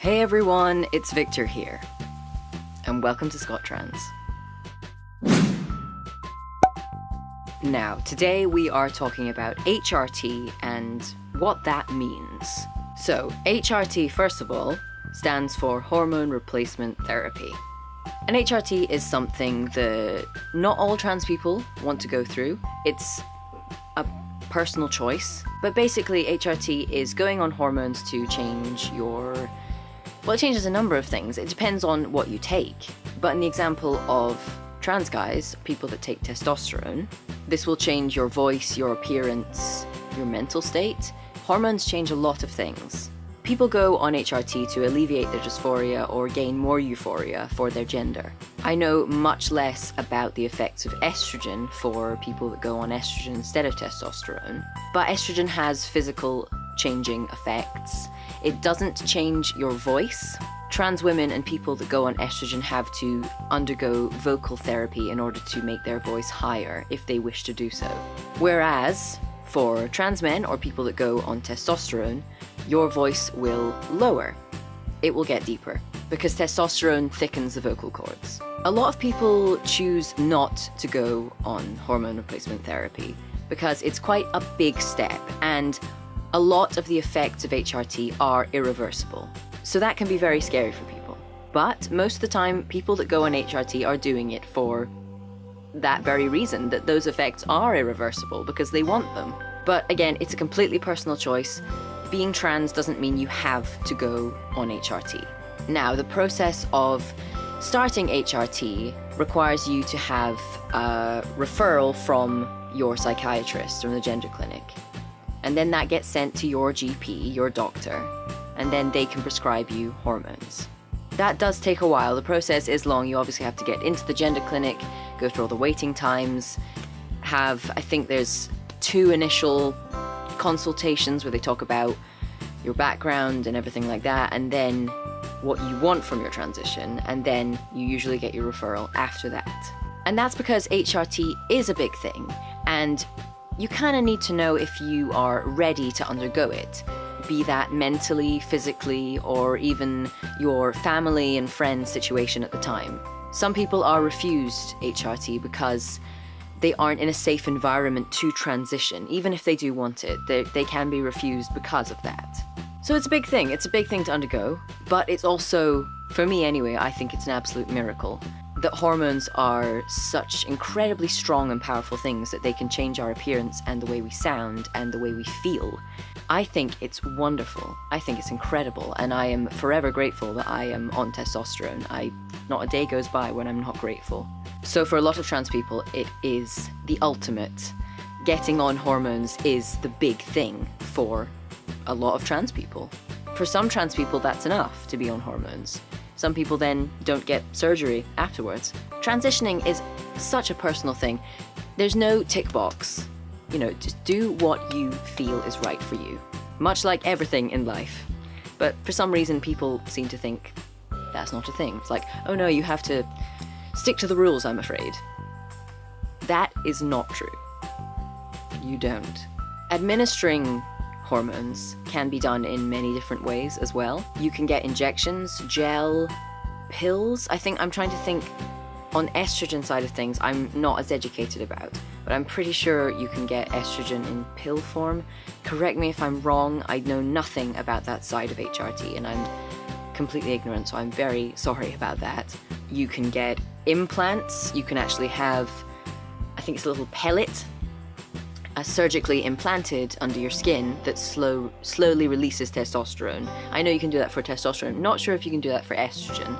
Hey everyone, it's Victor here, and welcome to scotTRANS. Now, today we are talking about HRT and what that means. So, HRT, first of all, stands for Hormone Replacement Therapy. And HRT is something that not all trans people want to go through. It's a personal choice. But basically, HRT is going on hormones to change your... Well, it changes a number of things. It depends on what you take. But in the example of trans guys, people that take testosterone, this will change your voice, your appearance, your mental state. Hormones change a lot of things. People go on HRT to alleviate their dysphoria or gain more euphoria for their gender. I know much less about the effects of estrogen for people that go on estrogen instead of testosterone, but estrogen has physical changing effects. It doesn't change your voice. Trans women and people that go on estrogen have to undergo vocal therapy in order to make their voice higher if they wish to do so. Whereas, for trans men or people that go on testosterone, your voice will lower. It will get deeper because testosterone thickens the vocal cords. A lot of people choose not to go on hormone replacement therapy because it's quite a big step and a lot of the effects of HRT are irreversible. So that can be very scary for people. But most of the time, people that go on HRT are doing it for that very reason, that those effects are irreversible because they want them. But again, it's a completely personal choice. Being trans doesn't mean you have to go on HRT. Now, the process of starting HRT requires you to have a referral from your psychiatrist from the gender clinic. And then that gets sent to your GP, your doctor, and then they can prescribe you hormones. That does take a while. The process is long. You obviously have to get into the gender clinic, go through all the waiting times, I think there's 2 initial consultations where they talk about your background and everything like that, and then what you want from your transition, and then you usually get your referral after that. And that's because HRT is a big thing, and you kind of need to know if you are ready to undergo it, be that mentally, physically, or even your family and friends situation at the time. Some people are refused HRT because they aren't in a safe environment to transition. Even if they do want it, they can be refused because of that. So it's a big thing. It's a big thing to undergo, but it's also, for me anyway, I think it's an absolute miracle that hormones are such incredibly strong and powerful things that they can change our appearance and the way we sound and the way we feel. I think it's wonderful. I think it's incredible, and I am forever grateful that I am on testosterone. Not a day goes by when I'm not grateful. So for a lot of trans people, it is the ultimate. Getting on hormones is the big thing for a lot of trans people. For some trans people, that's enough to be on hormones. Some people then don't get surgery afterwards. Transitioning is such a personal thing. There's no tick box. Just do what you feel is right for you. Much like everything in life. But for some reason, people seem to think that's not a thing. It's like, oh no, you have to stick to the rules, I'm afraid. That is not true. You don't. Administering hormones can be done in many different ways as well. You can get injections, gel, pills. I'm trying to think on estrogen side of things, I'm not as educated about, but I'm pretty sure you can get estrogen in pill form. Correct me if I'm wrong, I know nothing about that side of HRT and I'm completely ignorant, so I'm very sorry about that. You can get implants, you can actually have, I think it's a little pellet surgically implanted under your skin that slowly releases testosterone. I know you can do that for testosterone. Not sure if you can do that for estrogen.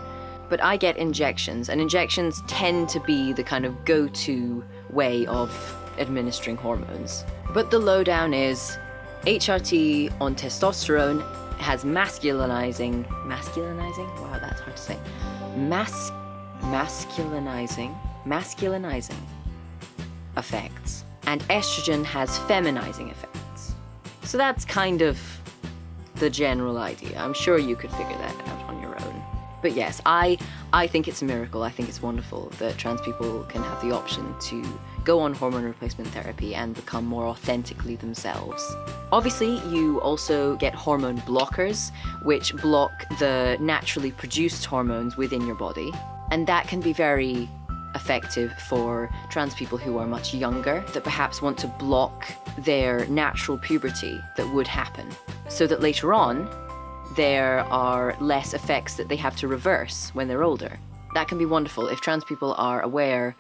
But I get injections, and injections tend to be the kind of go-to way of administering hormones. But the lowdown is HRT on testosterone has masculinizing, wow, that's hard to say, masculinizing effects. And estrogen has feminizing effects. So that's kind of the general idea. I'm sure you could figure that out on your own. But yes, I think it's a miracle. I think it's wonderful that trans people can have the option to go on hormone replacement therapy and become more authentically themselves. Obviously, you also get hormone blockers, which block the naturally produced hormones within your body. And that can be very effective for trans people who are much younger, that perhaps want to block their natural puberty that would happen, so that later on, there are less effects that they have to reverse when they're older. That can be wonderful if trans people are aware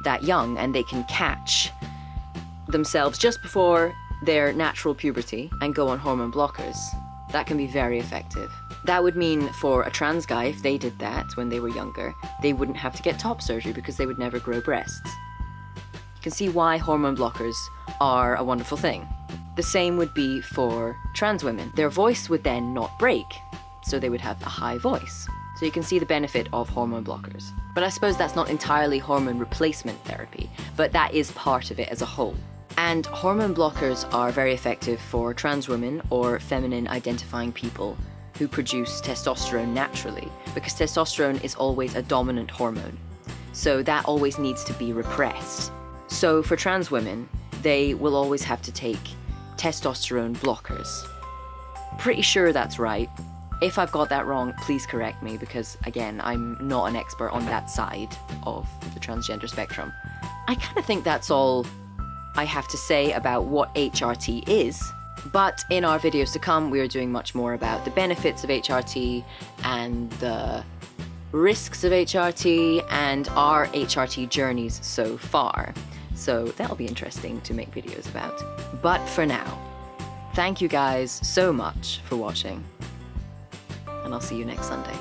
that young and they can catch themselves just before their natural puberty and go on hormone blockers. That can be very effective. That would mean for a trans guy, if they did that when they were younger, they wouldn't have to get top surgery because they would never grow breasts. You can see why hormone blockers are a wonderful thing. The same would be for trans women. Their voice would then not break, so they would have a high voice. So you can see the benefit of hormone blockers. But I suppose that's not entirely hormone replacement therapy, but that is part of it as a whole. And hormone blockers are very effective for trans women or feminine identifying people who produce testosterone naturally, because testosterone is always a dominant hormone. So that always needs to be repressed. So for trans women, they will always have to take testosterone blockers. Pretty sure that's right. If I've got that wrong, please correct me, because again, I'm not an expert on that side of the transgender spectrum. I kind of think that's all I have to say about what HRT is, but in our videos to come, we are doing much more about the benefits of HRT and the risks of HRT and our HRT journeys so far. So that'll be interesting to make videos about. But for now, thank you guys so much for watching, and I'll see you next Sunday.